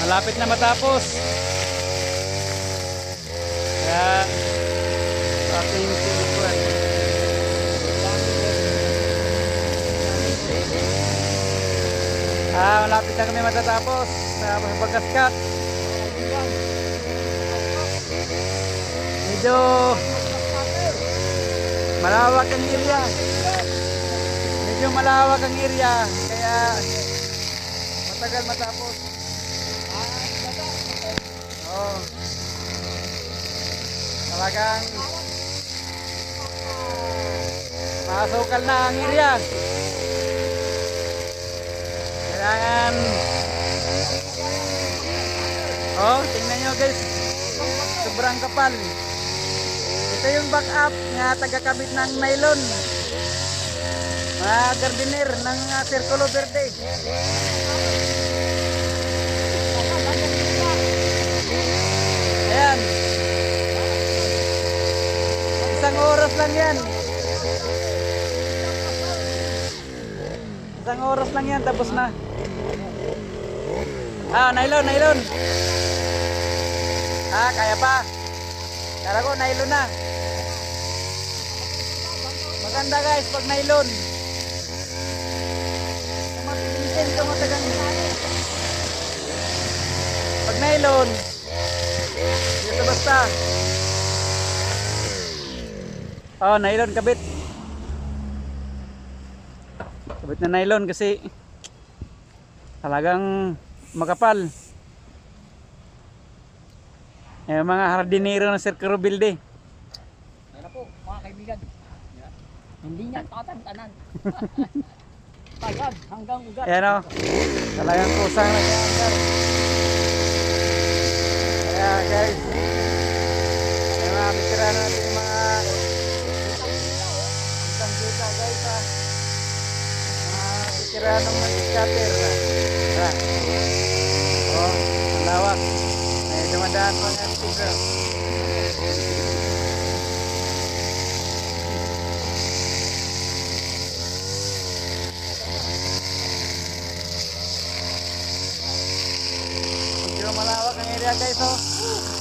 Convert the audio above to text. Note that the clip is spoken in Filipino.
Malapit na matapos. Kaya ating sinukuran. Malapit na kami matatapos sa pagkaskat. Medyo malawak ang area. Medyo malawak ang area. Kaya matagal matapos. Oh. Talagang masukal na ang area. Kailangan tingnan nyo guys, sobrang kapal. Ito yung backup nga tagakabit ng nylon, mga gardener ng Circulo Verde. Ayan, isang oras lang yan. Isang oras lang yan, tapos na. Nylon. Kaya pa. Kala ko nylon na. Maganda guys pag nylon. Kumatigisin ka matagang. Pag nylon, dito basta. Nylon kabit. Kabit na nylon kasi talagang makapal. Mga hardinero ng Circulo Verde. Yan po mga kaibigan. Hindi niya tatantanan. Tagad hanggang ugat. Ayan o. Talagang kusang nag-aanggar. Kaya guys, may mga bitira natin yung mga isang juta guys ha. Mga bitira ng mag-scatter na. Ang lawak. May dumadaan pa nga sticker. Medyo malawak ang area guys oh.